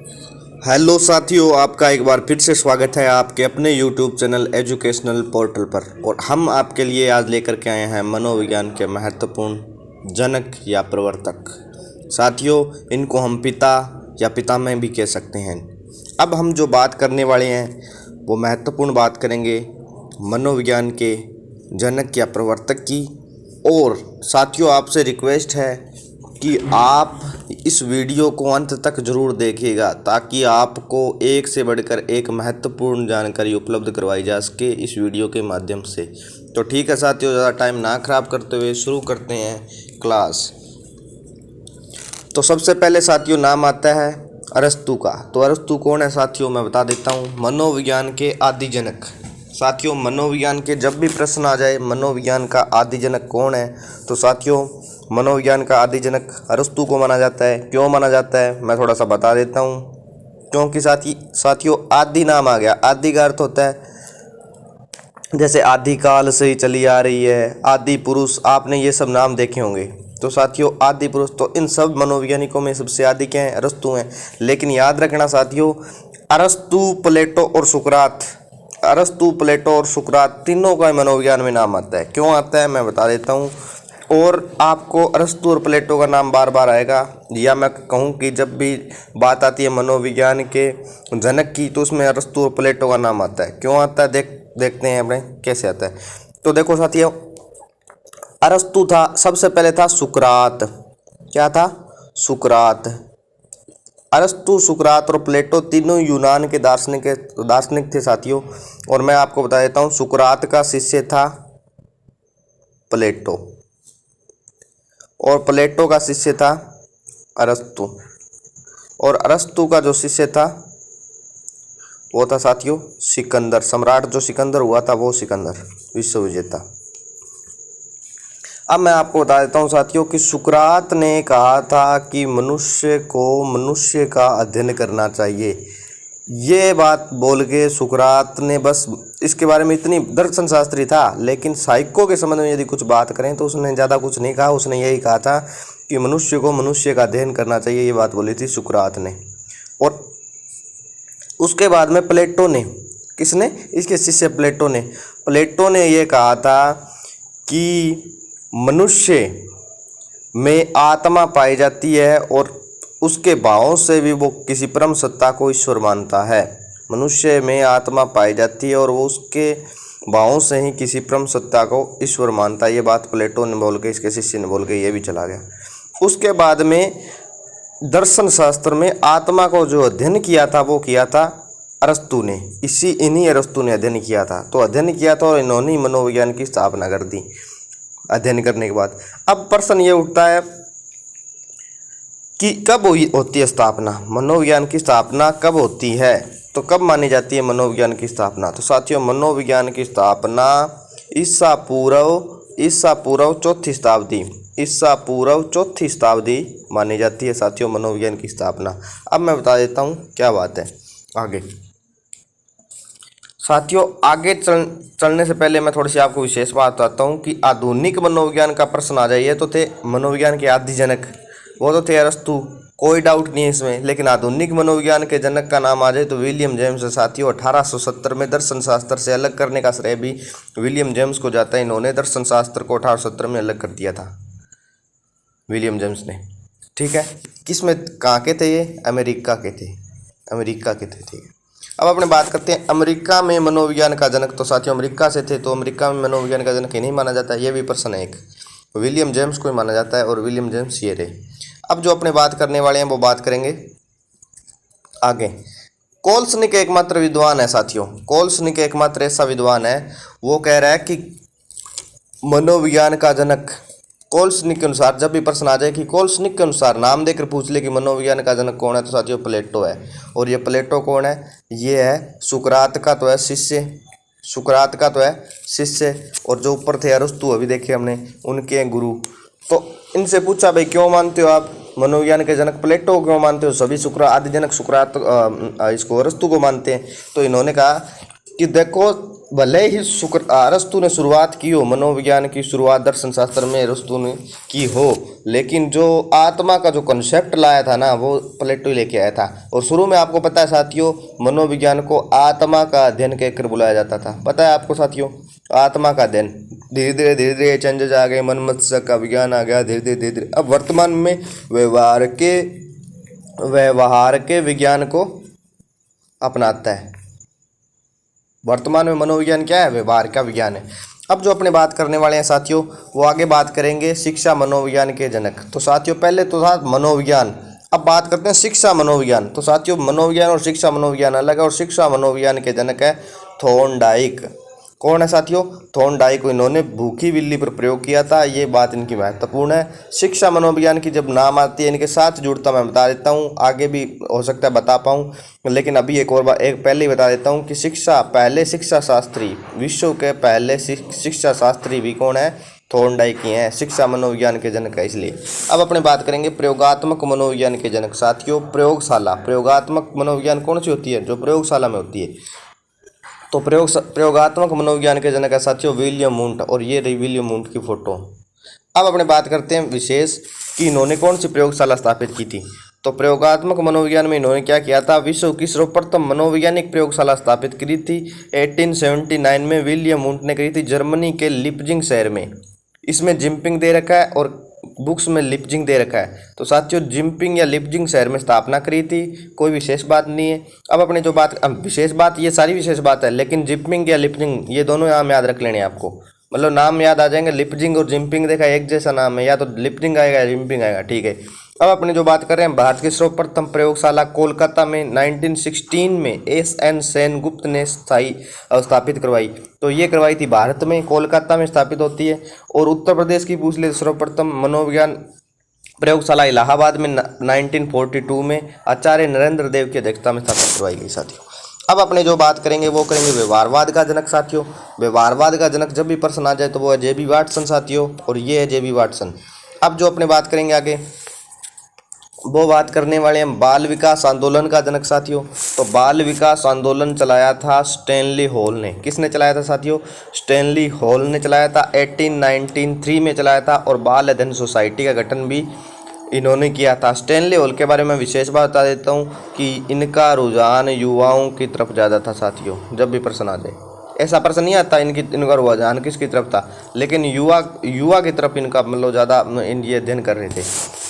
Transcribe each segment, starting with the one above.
Hello साथियों, आपका एक बार फिर से स्वागत है आपके अपने YouTube चैनल एजुकेशनल पोर्टल पर। और हम आपके लिए आज लेकर के आए हैं मनोविज्ञान के महत्वपूर्ण जनक या प्रवर्तक। साथियों, इनको हम पिता या पितामह भी कह सकते हैं। अब हम जो बात करने वाले हैं वो महत्वपूर्ण बात करेंगे मनोविज्ञान के जनक या प्रवर्तक की। और साथियों, आपसे रिक्वेस्ट है कि आप इस वीडियो को अंत तक ज़रूर देखिएगा ताकि आपको एक से बढ़कर एक महत्वपूर्ण जानकारी उपलब्ध करवाई जा सके इस वीडियो के माध्यम से। तो ठीक है साथियों, ज़्यादा टाइम ना ख़राब करते हुए शुरू करते हैं क्लास। तो सबसे पहले साथियों नाम आता है अरस्तु का। तो अरस्तु कौन है साथियों, मैं बता देता हूँ। मनोविज्ञान के आदि जनक। साथियों, मनोविज्ञान के जब भी प्रश्न आ जाए मनोविज्ञान का आदि जनक कौन है, तो साथियों मनोविज्ञान का आदि जनक अरस्तु को माना जाता है। क्यों माना जाता है मैं थोड़ा सा बता देता हूँ। क्योंकि साथियों आदि नाम आ गया। आदि का अर्थ होता है जैसे आदि काल से ही चली आ रही है, आदि पुरुष, आपने ये सब नाम देखे होंगे। तो साथियों आदि पुरुष, तो इन सब मनोवैज्ञानिकों में सबसे आदि क्या है, अरस्तु हैं। लेकिन याद रखना साथियों, अरस्तु, प्लेटो और सुकरात, अरस्तु, प्लेटो और सुकरात तीनों का मनोविज्ञान में नाम आता है। क्यों आता है मैं बता देता हूँ। और आपको अरस्तु और प्लेटो का नाम बार बार आएगा, या मैं कहूँ कि जब भी बात आती है मनोविज्ञान के जनक की तो उसमें अरस्तु और प्लेटो का नाम आता है। क्यों आता है देखते हैं अपने कैसे आता है। तो देखो साथियों, अरस्तु था, सबसे पहले था सुकरात। क्या था? सुकरात। अरस्तु, सुकरात और प्लेटो तीनों यूनान के दार्शनिक थे साथियों। और मैं आपको बता देता हूँ, सुकरात का शिष्य था प्लेटो और प्लेटो का शिष्य था अरस्तु। और अरस्तु का जो शिष्य था वो था साथियों सिकंदर। सम्राट जो सिकंदर हुआ था वो सिकंदर, विश्व विजेता। अब मैं आपको बता देता हूँ साथियों कि सुकरात ने कहा था कि मनुष्य को मनुष्य का अध्ययन करना चाहिए। ये बात बोल के सुकरात ने बस इसके बारे में, इतनी दर्शन शास्त्री था लेकिन साइको के संबंध में यदि कुछ बात करें तो उसने ज़्यादा कुछ नहीं कहा। उसने यही कहा था कि मनुष्य को मनुष्य का अध्ययन करना चाहिए, ये बात बोली थी सुकरात ने। और उसके बाद में प्लेटो ने, किसने? इसके शिष्य प्लेटो ने ये कहा था कि मनुष्य में आत्मा पाई जाती है और उसके भावों से भी वो किसी परम सत्ता को ईश्वर मानता है। मनुष्य में आत्मा पाई जाती है और वो उसके भावों से ही किसी परम सत्ता को ईश्वर मानता है। ये बात प्लेटो ने बोल के, इसके शिष्य ने बोल के ये भी चला गया। उसके बाद में दर्शन शास्त्र में आत्मा को जो अध्ययन किया था वो किया था अरस्तु ने। इन्हीं अरस्तु ने अध्ययन किया था। तो अध्ययन किया था और इन्होंने ही मनोविज्ञान की स्थापना कर दी। अध्ययन करने के बाद अब प्रश्न ये उठता है कि कब होती है स्थापना, मनोविज्ञान की स्थापना कब होती है, तो कब मानी जाती है मनोविज्ञान की स्थापना। तो साथियों मनोविज्ञान की स्थापना ईसा पूर्व चौथी शताब्दी मानी जाती है साथियों मनोविज्ञान की स्थापना। अब मैं बता देता हूँ क्या बात है आगे। साथियों आगे चलने से पहले मैं थोड़ी सी आपको विशेष बात बताता हूँ कि आधुनिक मनोविज्ञान का प्रश्न आ जाइए तो थे मनोविज्ञान के आदि जनक, वो तो थे अरस्तु, कोई डाउट नहीं है इसमें। लेकिन आधुनिक मनोविज्ञान के जनक का नाम आ जाए तो विलियम जेम्स है साथियों। 1870 में दर्शन शास्त्र से अलग करने का श्रेय भी विलियम जेम्स को जाता है। इन्होंने दर्शन शास्त्र को 1870 में अलग कर दिया था विलियम जेम्स ने। ठीक है, किस में कहाँ के थे ये? अमेरिका के थे, ठीक है। अब अपने बात करते हैं अमेरिका में मनोविज्ञान का जनक। तो साथियों अमेरिका से थे तो अमेरिका में मनोविज्ञान का जनक ही नहीं माना जाता, ये भी प्रश्न है एक। विलियम जेम्स को ही माना जाता है और विलियम जेम्स ये रहे। अब जो अपने बात करने वाले हैं वो बात करेंगे आगे। कोल्सनिक एकमात्र विद्वान है साथियों, कोल्सनिक एकमात्र ऐसा विद्वान है वो कह रहा है कि मनोविज्ञान का जनक कोल्सनिक के अनुसार, जब भी प्रश्न आ जाए कि कोल्सनिक के अनुसार नाम देकर पूछ ले कि मनोविज्ञान का जनक कौन है, तो साथियों प्लेटो है। और ये प्लेटो कौन है? ये है सुकरात का तो है शिष्य, और जो ऊपर थे अरस्तु, अभी देखिए हमने, उनके गुरु। तो इनसे पूछा भाई क्यों मानते हो आप मनोविज्ञान के जनक प्लेटो क्यों मानते हो? सभी आदि जनक सुकरात इसको अरस्तु को मानते हैं। तो इन्होंने कहा कि देखो, भले ही शुक्र अरस्तु ने शुरुआत की हो, मनोविज्ञान की शुरुआत दर्शन शास्त्र में अरस्तु ने की हो, लेकिन जो आत्मा का जो कॉन्सेप्ट लाया था ना, वो प्लेटो ही लेके आया था। और शुरू में आपको पता है साथियों, मनोविज्ञान को आत्मा का अध्ययन कहकर बुलाया जाता था। पता है आपको साथियों, आत्मा का अध्ययन। धीरे धीरे चेंजेस आ गए, मन मस्तिष्क का विज्ञान आ गया, धीरे धीरे अब वर्तमान में व्यवहार के विज्ञान को अपनाता है। वर्तमान में मनोविज्ञान क्या है? व्यवहार का विज्ञान है। अब जो अपने बात करने वाले हैं साथियों, वो आगे बात करेंगे शिक्षा मनोविज्ञान के जनक। तो साथियों पहले तो था मनोविज्ञान, अब बात करते हैं शिक्षा मनोविज्ञान। तो साथियों मनोविज्ञान और शिक्षा मनोविज्ञान अलग है, और शिक्षा मनोविज्ञान के जनक है थॉर्नडाइक। कौन है साथियों? थॉर्नडाइक को इन्होंने भूखी बिल्ली पर प्रयोग किया था, ये बात इनकी महत्वपूर्ण है। शिक्षा मनोविज्ञान की जब नाम आती है, इनके साथ जुड़ता मैं बता देता हूँ, आगे भी हो सकता है बता पाऊँ, लेकिन अभी एक पहले ही बता देता हूँ कि पहले शिक्षा शास्त्री, विश्व के पहले शिक्षा शास्त्री भी कौन है? थॉर्नडाइक ही हैं, शिक्षा मनोविज्ञान के जनक है। इसलिए अब अपने बात करेंगे प्रयोगात्मक मनोविज्ञान के जनक। साथियों प्रयोगात्मक मनोविज्ञान कौन सी होती है? जो प्रयोगशाला में होती है। तो प्रयोगात्मक मनोविज्ञान के जनक है साथियों विलियम वुंट, और ये रही विलियम वुंट की फोटो। अब अपने बात करते हैं विशेष कि इन्होंने कौन सी प्रयोगशाला स्थापित की थी। तो प्रयोगात्मक मनोविज्ञान में इन्होंने क्या किया था? विश्व की सर्वप्रथम मनोवैज्ञानिक प्रयोगशाला स्थापित की थी 1879 में विलियम वुंट ने करी थी, जर्मनी के लिपजिंग शहर में। इसमें जिम्पिंग दे रखा है और बुक्स में लिपजिंग दे रखा है। तो साथियों जिम्पिंग या लिपजिंग शहर में स्थापना करी थी, कोई विशेष बात नहीं है। अब अपने जो बात विशेष बात, ये सारी विशेष बात है, लेकिन जिम्पिंग या लिपजिंग ये दोनों नाम याद रख लेने आपको, मतलब नाम याद आ जाएंगे। लिपजिंग और जिम्पिंग देखा एक जैसा नाम है, या तो लिपजिंग आएगा या जिम्पिंग आएगा, ठीक है। अब अपने जो बात कर रहे हैं, भारत की सर्वप्रथम प्रयोगशाला कोलकाता में 1916 में एस.एन. सेनगुप्त ने स्थापित करवाई। तो ये करवाई थी भारत में, कोलकाता में स्थापित होती है। और उत्तर प्रदेश की पूछ ले, सर्वप्रथम मनोविज्ञान प्रयोगशाला इलाहाबाद में 1942 में आचार्य नरेंद्र देव की अध्यक्षता में स्थापित करवाई गई। साथियों अब अपने जो बात करेंगे वो करेंगे व्यवहारवाद का जनक। साथियों व्यवहारवाद का जनक जब भी प्रश्न आ जाए तो वो है जे.बी. वाटसन साथियों, और ये है जे.बी. वाटसन। अब जो अपने बात करेंगे आगे, वो बात करने वाले हैं बाल विकास आंदोलन का जनक। साथियों तो बाल विकास आंदोलन चलाया था स्टैनली हॉल ने। किसने चलाया था साथियों? स्टैनली हॉल ने चलाया था, 1893 में चलाया था। और बाल अध्ययन सोसाइटी का गठन भी इन्होंने किया था। स्टैनली हॉल के बारे में विशेष बात बता देता हूँ कि इनका रुझान युवाओं की तरफ ज़्यादा था। साथियों जब भी प्रश्न आ जाए, ऐसा प्रश्न नहीं आता इनका रुझान किसकी तरफ था, लेकिन युवा की तरफ इनका मतलब ज़्यादा ये अध्ययन कर रहे थे,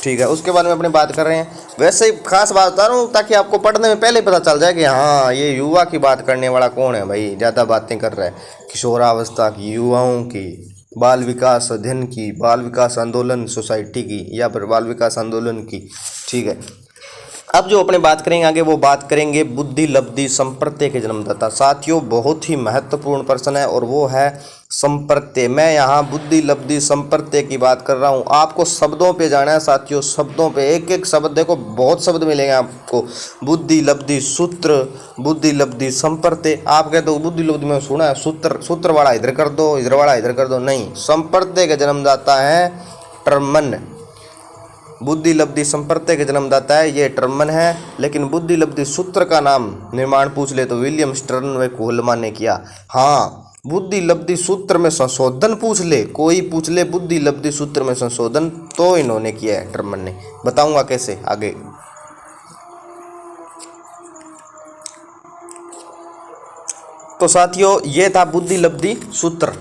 ठीक है। उसके बारे में अपने बात कर रहे हैं। वैसे ही खास बात बता रहा हूँ ताकि आपको पढ़ने में पहले पता चल जाए कि हाँ ये युवा की बात करने वाला कौन है भाई, ज़्यादा बातें कर रहा है। किशोरावस्था की, युवाओं की, बाल विकास अध्ययन की, बाल विकास आंदोलन सोसाइटी की, या फिर बाल विकास आंदोलन की, ठीक है। अब जो अपने बात करेंगे आगे, वो बात करेंगे बुद्धि लब्धि संप्रत्यय के जन्मदाता। साथियों बहुत ही महत्वपूर्ण प्रश्न है, और वो है संप्रत्यय। मैं यहाँ बुद्धि लब्धि संप्रत्यय की बात कर रहा हूँ, आपको शब्दों पे जाना है साथियों, शब्दों पे एक एक शब्द देखो, बहुत शब्द मिलेंगे आपको। बुद्धि लब्धि सूत्र, बुद्धि लब्धि संप्रत्यय। आप कहते हो बुद्धि लब्धि में सुना है सूत्र वाला इधर कर दो, इधर वाला इधर कर दो, नहीं, संप्रत्यय के जन्मदाता है टर्मन। बुद्धि लब्धि संप्रत्यय के जन्मदाता है ये टर्मन है, लेकिन बुद्धि लब्धि सूत्र का नाम निर्माण पूछ ले तो विलियम स्टर्न व कोहलमान ने किया। हाँ बुद्धि लब्धि सूत्र में संशोधन पूछ ले, कोई पूछ ले बुद्धि लब्धि सूत्र में संशोधन, तो इन्होंने किया है टर्मन ने। बताऊंगा कैसे आगे। तो साथियों ये था बुद्धि लब्धि सूत्र।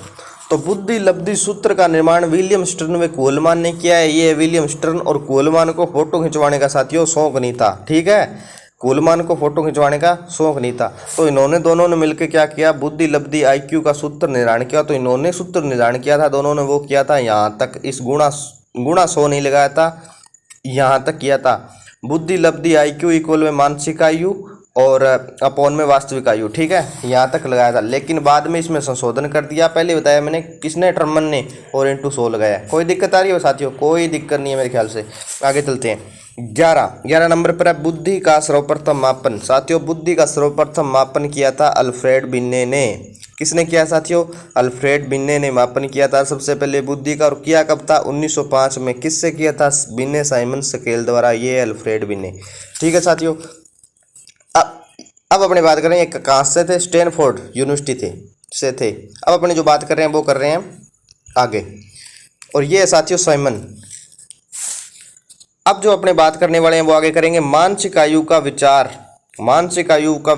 तो बुद्धि लब्धि सूत्र का निर्माण विलियम स्टर्न व कोहलमान ने किया है। ये विलियम स्टर्न और कोहलमान को फोटो खिंचवाने का साथियों शौक नहीं था, ठीक है। कोहलमान को फोटो खिंचवाने का शौक नहीं था, तो इन्होंने दोनों ने मिलकर क्या किया, बुद्धि लब्धि IQ का सूत्र निर्माण किया। तो इन्होंने सूत्र निर्माण किया था, दोनों ने वो किया था, यहाँ तक इस गुणा 100 नहीं लगाया था, यहाँ तक किया था। बुद्धि लब्धि IQ इक्वल में मानसिक आयु और अपॉन में वास्तविक आयु, ठीक है, यहाँ तक लगाया था। लेकिन बाद में इसमें संशोधन कर दिया, पहले बताया मैंने किसने, टर्मन ने, और इंटू 100 लगाया। कोई दिक्कत आ रही है साथियों? कोई दिक्कत नहीं है मेरे ख्याल से। आगे चलते हैं। 11 नंबर पर है बुद्धि का सर्वप्रथम मापन। साथियों बुद्धि का सर्वप्रथम मापन किया था अल्फ्रेड बिन्ने ने। किसने किया साथियों? अल्फ्रेड बिन्ने ने मापन किया था सबसे पहले बुद्धि का, और किया कब था? 1905 में। किससे किया था? बिन्ने साइमन स्केल द्वारा। ये अल्फ्रेड बिन्ने, ठीक है साथियों। अब अपनी बात करें एक कहाँ से थे, स्टैनफोर्ड यूनिवर्सिटी थे। अब अपनी जो बात कर रहे हैं वो कर रहे हैं आगे, और ये है साथियों साइमन। अब जो अपने बात करने वाले हैं वो आगे करेंगे मानसिक आयु का विचार। मानसिक आयु का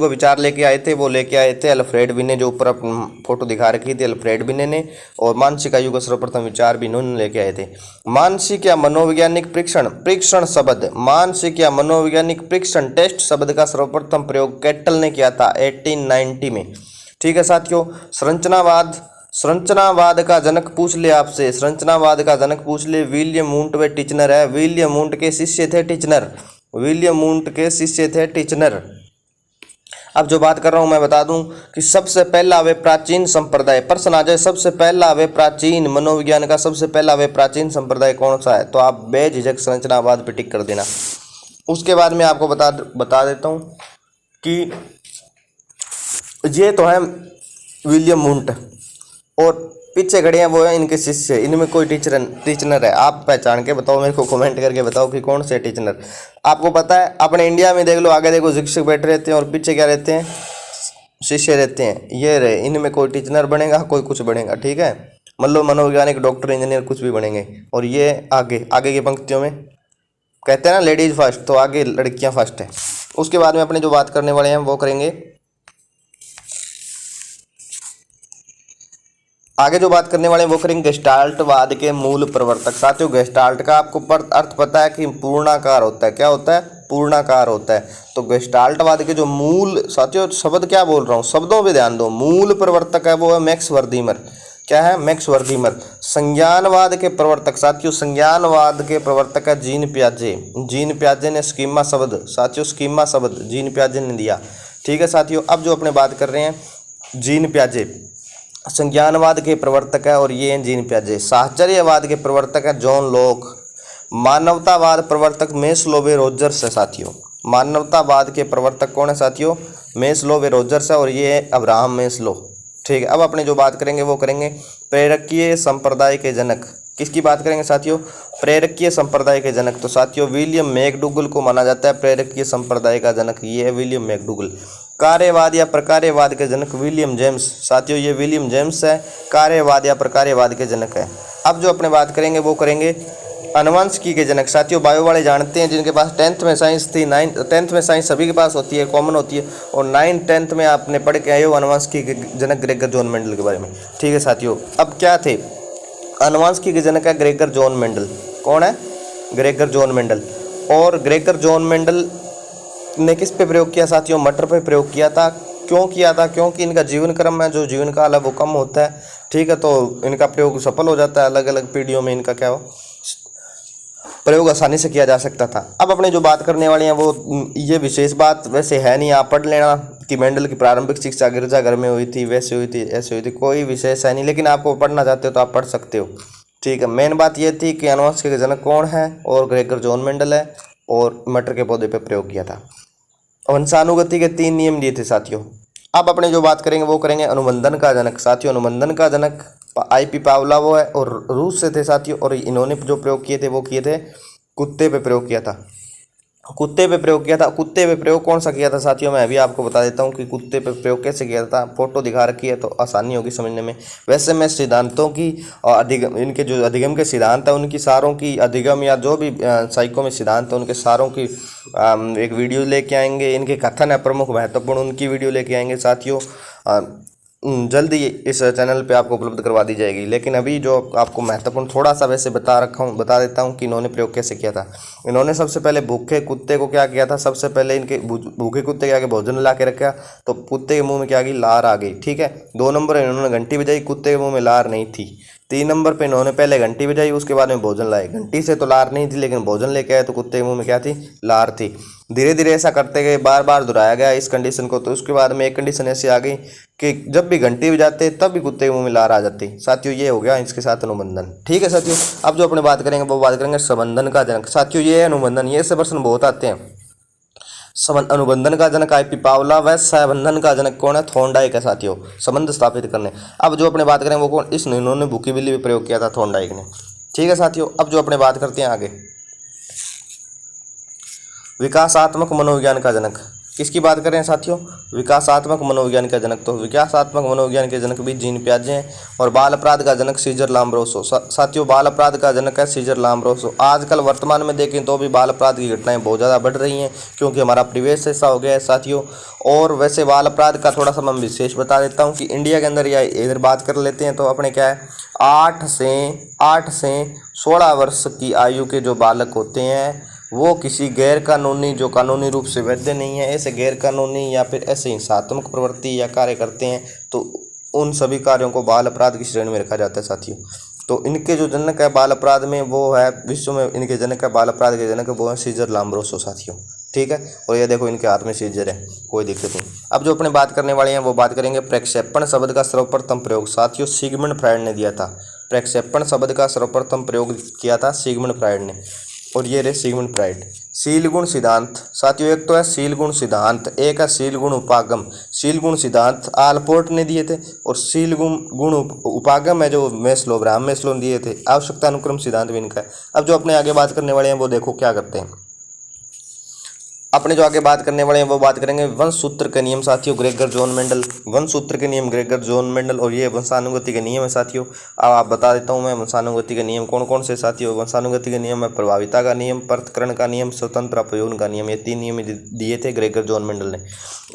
विचार लेके आए थे, वो लेके आए थे अल्फ्रेड बिने, जो ऊपर अपनी फोटो दिखा रखी थी अल्फ्रेड बिने ने, और मानसिक आयु का सर्वप्रथम विचार भी इन्होंने लेके आए थे। मानसिक या मनोवैज्ञानिक परीक्षण शब्द, मानसिक या मनोवैज्ञानिक परीक्षण टेस्ट शब्द का सर्वप्रथम प्रयोग कैटल ने किया था 1890 में। ठीक है साथियों। संरचनावाद का जनक पूछ ले आपसे, संरचनावाद का जनक पूछ ले, विलियम वुंट वे टिचनर है। विलियम वुंट के शिष्य थे टिचनर, विलियम वुंट के शिष्य थे टिचनर। अब जो बात कर रहा हूं मैं बता दूं कि सबसे पहला वे प्राचीन संप्रदाय, प्रश्न आ जाए सबसे पहला वे प्राचीन, मनोविज्ञान का सबसे पहला वे प्राचीन संप्रदाय कौन सा है, तो आप बेझिझक संरचनावाद पे टिक कर देना। उसके बाद में आपको बता देता हूं कि ये तो है विलियम वुंट, और पीछे खड़े हैं वो है इनके शिष्य, इनमें कोई टीचनर है, आप पहचान के बताओ, मेरे को कमेंट करके बताओ कि कौन से टीचनर। आपको पता है अपने इंडिया में देख लो, आगे देखो शिक्षक बैठे रहते हैं और पीछे क्या रहते हैं, शिष्य रहते हैं। ये रहे, इनमें कोई टीचनर बनेगा, कोई कुछ बनेगा। ठीक है, मतलब मनोवैज्ञानिक, डॉक्टर, इंजीनियर कुछ भी बनेंगे। और ये आगे की पंक्तियों में कहते हैं ना लेडीज फर्स्ट, तो आगे लड़कियाँ फर्स्ट है। उसके बाद में अपने जो बात करने वाले हैं वो करेंगे, आगे जो बात करने वाले हैं वो करेंगे गेस्टाल्टवाद के मूल प्रवर्तक। साथियों गेस्टाल्ट का आपको अर्थ पता है कि पूर्णाकार होता है, क्या होता है, पूर्णाकार होता है। तो गेस्टाल्टवाद के जो मूल, साथियों शब्द क्या बोल रहा हूँ, शब्दों पे ध्यान दो, मूल प्रवर्तक है वो है मैक्स वर्दीमर। क्या है, मैक्स वर्दीमर। संज्ञानवाद के प्रवर्तक, साथियों संज्ञानवाद के प्रवर्तक है जीन पियाजे। जीन पियाजे ने स्कीमा शब्द, साथियों स्कीमा शब्द जीन पियाजे ने दिया। ठीक है साथियों। अब जो अपने बात कर रहे हैं जीन पियाजे संज्ञानवाद के प्रवर्तक है, और ये हैं जीन पियाजे। साहचर्यवाद के प्रवर्तक है जॉन लॉक। मानवतावाद प्रवर्तक मेस्लो व रोजर्स है साथियों। मानवतावाद के प्रवर्तक कौन है साथियों, मेस्लो व रोजर्स है, और ये है अब्राहम मेस्लो। ठीक है। अब अपने जो बात करेंगे वो करेंगे प्रेरकीय संप्रदाय के जनक। किसकी बात करेंगे साथियों, प्रेरकीय संप्रदाय के जनक। तो साथियों विलियम मैकडूगल को माना जाता है प्रेरकीय संप्रदाय का जनक, ये है विलियम मैकडूगल। कार्यवाद या प्रकार्यवाद के जनक विलियम जेम्स। साथियों ये विलियम जेम्स है, कार्यवाद या प्रकार्यवाद के जनक है। अब जो अपने बात करेंगे वो करेंगे आनुवंशिकी के जनक। साथियों बायो वाले जानते हैं, जिनके पास 10th में साइंस थी, 10th में साइंस सभी के पास होती है, कॉमन होती है, और 9th 10th में आपने पढ़ के आए हो आनुवंशिकी के जनक ग्रेगर जॉन मेंडल के बारे में। ठीक है साथियों। अब क्या थे, आनुवंशिकी के जनक है ग्रेगर जॉन मेंडल। कौन है, ग्रेगर जॉन मेंडल। और ग्रेगर जॉन मेंडल ने किस पे प्रयोग किया साथियों, मटर पे प्रयोग किया था। क्यों किया था, क्योंकि इनका जीवन क्रम है, जो जीवन काल है वो कम होता है। ठीक है, तो इनका प्रयोग सफल हो जाता है, अलग अलग पीढ़ियों में इनका क्या हो प्रयोग आसानी से किया जा सकता था। अब अपने जो बात करने वाले हैं वो, ये विशेष बात वैसे है नहीं, आप पढ़ लेना कि मेंडल की प्रारंभिक शिक्षा गिरजाघर में हुई थी, वैसे हुई थी, ऐसे हुई थी, कोई विशेष है नहीं, लेकिन आपको पढ़ना चाहते हो तो आप पढ़ सकते हो। ठीक है, मेन बात ये थी कि आनुवंशिकी के जनक कौन है, और ग्रेगर जॉन मेंडल है, और मटर के पौधे पर प्रयोग किया था। वंशानुगति के 3 नियम दिए थे साथियों। अब अपने जो बात करेंगे वो करेंगे अनुबंधन का जनक। साथियों अनुबंधन का जनक I.P. पावलोव है, और रूस से थे साथियों, और इन्होंने जो प्रयोग किए थे वो किए थे कुत्ते पे प्रयोग किया था। कुत्ते पे प्रयोग कौन सा किया था साथियों, मैं अभी आपको बता देता हूँ कि कुत्ते पे प्रयोग कैसे किया था। फोटो दिखा रखी है तो आसानी होगी समझने में। वैसे मैं सिद्धांतों की और अधिगम, इनके जो अधिगम के सिद्धांत है उनकी सारों की, अधिगम या जो भी साइको में सिद्धांत है उनके सारों की एक वीडियो लेके आएंगे। इनके कथन है प्रमुख महत्वपूर्ण, उनकी वीडियो लेके आएंगे साथियों। जल्दी इस चैनल पे आपको उपलब्ध करवा दी जाएगी। लेकिन अभी जो आपको महत्वपूर्ण थोड़ा सा वैसे बता देता हूँ कि इन्होंने प्रयोग कैसे किया था। इन्होंने सबसे पहले भूखे कुत्ते को क्या किया था, सबसे पहले इनके भूखे कुत्ते के आगे भोजन ला के रखा, तो कुत्ते के मुंह में क्या आ गई, लार आ गई। ठीक है। 2 नंबर इन्होंने घंटी बजाई, कुत्ते के मुंह में लार नहीं थी। 3 नंबर पे इन्होंने पहले घंटी बजाई, उसके बाद में भोजन लाए। घंटी से तो लार नहीं थी, लेकिन भोजन लेके आए तो कुत्ते के मुंह में क्या थी, लार थी। धीरे धीरे ऐसा करते गए, बार बार दोहराया गया इस कंडीशन को। तो उसके बाद में एक कंडीशन ऐसी आ गई कि जब भी घंटी बजाते तब भी कुत्ते के मुंह में लार आ जाती। साथियों ये हो गया इसके साथ अनुबंधन। ठीक है साथियों। अब जो अपने बात करेंगे वो बात करेंगे संबंधन का जनक। साथियों ये है अनुबंधन, ये से प्रश्न बहुत आते हैं। अनुबंधन का जनक I.P. पावलोव है। संबंधन का जनक कौन है, थॉर्नडाइक है साथियों, संबंध स्थापित करने। अब जो अपने बात करें वो कौन, इन्होंने भूखी बिल्ली भी प्रयोग किया था थॉर्नडाइक ने। ठीक है साथियों। अब जो अपने बात करते हैं आगे, विकासात्मक मनोविज्ञान का जनक, किसकी बात कर रहे हैं साथियों? विकासात्मक मनोविज्ञान का जनक। तो विकासात्मक मनोविज्ञान के जनक भी जीन पियाजे हैं। और बाल अपराध का जनक सीजर लाम्ब्रोसो। साथियों बाल अपराध का जनक है सीजर लाम्ब्रोसो। आजकल वर्तमान में देखें तो भी बाल अपराध की घटनाएं बहुत ज़्यादा बढ़ रही हैं, क्योंकि हमारा परिवेश ऐसा हो गया है साथियों। और वैसे बाल अपराध का थोड़ा सा मैं विशेष बता देता हूँ कि इंडिया के अंदर या इधर बात कर लेते हैं तो अपने क्या है, 8 से 16 वर्ष की आयु के जो बालक होते हैं वो किसी गैर कानूनी, जो कानूनी रूप से वैध नहीं है, ऐसे गैर कानूनी या फिर ऐसे हिंसात्मक प्रवृत्ति या कार्य करते हैं, तो उन सभी कार्यों को बाल अपराध की श्रेणी में रखा जाता है साथियों। तो इनके जो जनक है बाल अपराध में वो है, विश्व में इनके जनक है बाल अपराध के जनक है वो है सीजर लाम्ब्रोसो साथियों। ठीक है, और ये देखो इनके हाथ में सीजर है, कोई दिक्कत नहीं। अब जो अपने बात करने वाले हैं वो बात करेंगे प्रक्षेपण शब्द का सर्वप्रथम प्रयोग साथियों सिगमंड फ्रायड ने दिया था। प्रक्षेपण शब्द का सर्वप्रथम प्रयोग किया था सिगमंड फ्रायड ने, और ये रहे सिगमंड फ्रायड। शील गुण सिद्धांत साथियों, एक तो है शील गुण सिद्धांत, एक है शील गुण उपागम। शील गुण सिद्धांत आलपोर्ट ने दिए थे, और शील गुण उपागम है जो मैस्लो, अब्राहम मैस्लो ने दिए थे। आवश्यकता अनुक्रम सिद्धांत भी इनका है। अब जो अपने आगे बात करने वाले हैं वो देखो क्या करते हैं। अपने जो आगे बात करने वाले हैं वो बात करेंगे वंश सूत्र के नियम साथियों, ग्रेगर जॉन मेंडल। वंश सूत्र के नियम ग्रेगर जॉन मेंडल, और ये वंशानुगति के नियम है साथियों। अब आप बता देता हूँ मैं वंशानुगति के नियम कौन कौन से साथियों। वंशानुगति के नियम है प्रभाविता का नियम, पृथक्करण का नियम, स्वतंत्र अपयोजन का नियम। ये 3 नियम दिए थे ग्रेगर जॉन मेंडल ने।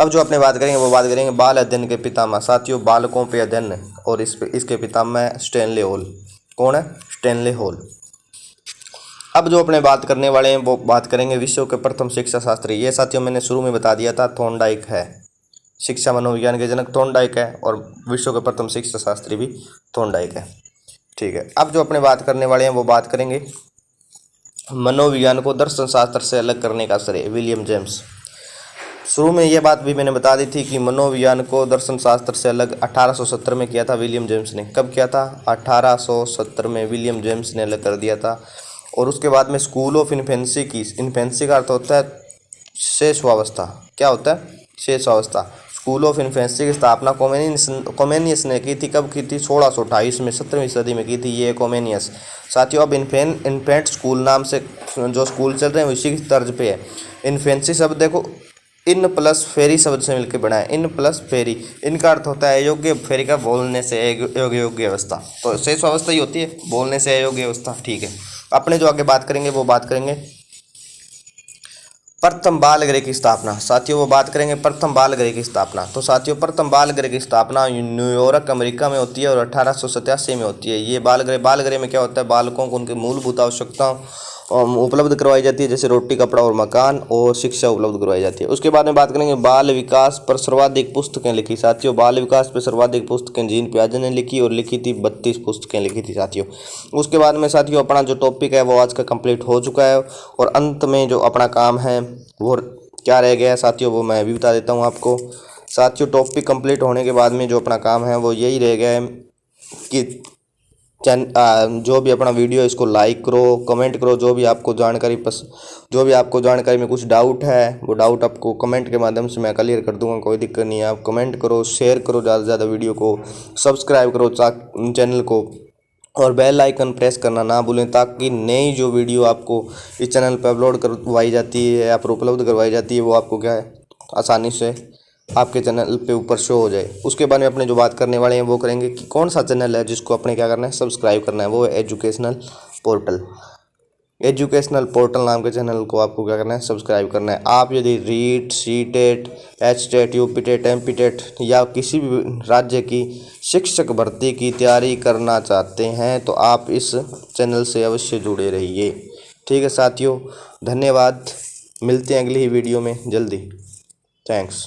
अब जो अपने बात करेंगे वो बात करेंगे बाल अध्ययन के पितामह साथियों, बालकों पे अध्ययन, और इसके पितामह स्टैनले हॉल। कौन है? Stanley hall. अब जो अपने बात करने वाले हैं वो बात करेंगे विश्व के प्रथम शिक्षा शास्त्री। ये साथियों मैंने शुरू में बता दिया था, थॉर्नडाइक है। शिक्षा मनोविज्ञान के जनक थॉर्नडाइक है, और विश्व के प्रथम शिक्षा शास्त्री भी थॉर्नडाइक है। ठीक है, अब जो अपने बात करने वाले हैं वो बात करेंगे मनोविज्ञान को दर्शन शास्त्र से अलग करने का श्रेय विलियम जेम्स। शुरू में ये बात भी मैंने बता दी थी कि मनोविज्ञान को दर्शन शास्त्र से अलग 1870 में किया था विलियम जेम्स ने। कब किया था? 1870 में विलियम जेम्स ने अलग कर दिया था। और उसके बाद में स्कूल ऑफ इन्फेंसी की, इन्फेंसी का अर्थ होता है शेषवावस्था। क्या होता है? शेषवावस्था। स्कूल ऑफ इन्फेंसी की स्थापना कोमेनियस ने की थी। कब की थी? 1628 में, 17वीं सदी में की थी ये कोमेनियस साथियों। अब इन्फेंट स्कूल नाम से जो स्कूल चल रहे हैं उसी की तर्ज पे है। इन्फेंसी शब्द देखो इन प्लस फेरी शब्द से मिलकर बना है, इन प्लस फेरी। इनका अर्थ होता है योग्य, फेरी का बोलने से योग्य अवस्था। तो शेष अवस्था ही होती है बोलने से अयोग्य अवस्था। ठीक है, अपने जो आगे बात करेंगे वो बात करेंगे प्रथम बाल गृह की स्थापना साथियों। वो बात करेंगे प्रथम बाल गृह की स्थापना। तो साथियों प्रथम बाल गृह की स्थापना न्यूयॉर्क अमेरिका में होती है और 1887 में होती है। ये बाल गृह में क्या होता है? बालकों को उनकी मूलभूत आवश्यकताओं उपलब्ध करवाई जाती है, जैसे रोटी, कपड़ा और मकान, और शिक्षा उपलब्ध करवाई जाती है। उसके बाद में बात करेंगे बाल विकास पर सर्वाधिक पुस्तकें लिखी साथियों। बाल विकास पर सर्वाधिक पुस्तकें जीन पियाजे ने लिखी, और लिखी थी 32 पुस्तकें लिखी थी साथियों। उसके बाद में साथियों अपना जो टॉपिक है वो आज का कंप्लीट हो चुका है, और अंत में जो अपना काम है वो क्या रह गया है साथियों वो मैं भी बता देता हूँ आपको। साथियों टॉपिक कंप्लीट होने के बाद में जो अपना काम है वो यही रह गया है कि जो भी अपना वीडियो इसको लाइक करो, कमेंट करो। जो भी आपको जानकारी में कुछ डाउट है वो डाउट आपको कमेंट के माध्यम से मैं क्लियर कर दूंगा, कोई दिक्कत नहीं है। आप कमेंट करो, शेयर करो ज़्यादा से ज़्यादा वीडियो को, सब्सक्राइब करो चैनल को, और बेल आइकन प्रेस करना ना भूलें, ताकि नई जो वीडियो आपको इस चैनल पर अपलोड करवाई जाती है या फिर उपलब्ध करवाई जाती है वो आपको क्या है आसानी से आपके चैनल पे ऊपर शो हो जाए। उसके बाद में अपने जो बात करने वाले हैं वो करेंगे कि कौन सा चैनल है जिसको अपने क्या करना है सब्सक्राइब करना है। वो है एजुकेशनल पोर्टल। एजुकेशनल पोर्टल नाम के चैनल को आपको क्या करना है सब्सक्राइब करना है। आप यदि REET, CTET, HTET, UPTET, MPTET या किसी भी राज्य की शिक्षक भर्ती की तैयारी करना चाहते हैं तो आप इस चैनल से अवश्य जुड़े रहिए। ठीक है साथियों, धन्यवाद। मिलते हैं अगली ही वीडियो में जल्दी। थैंक्स।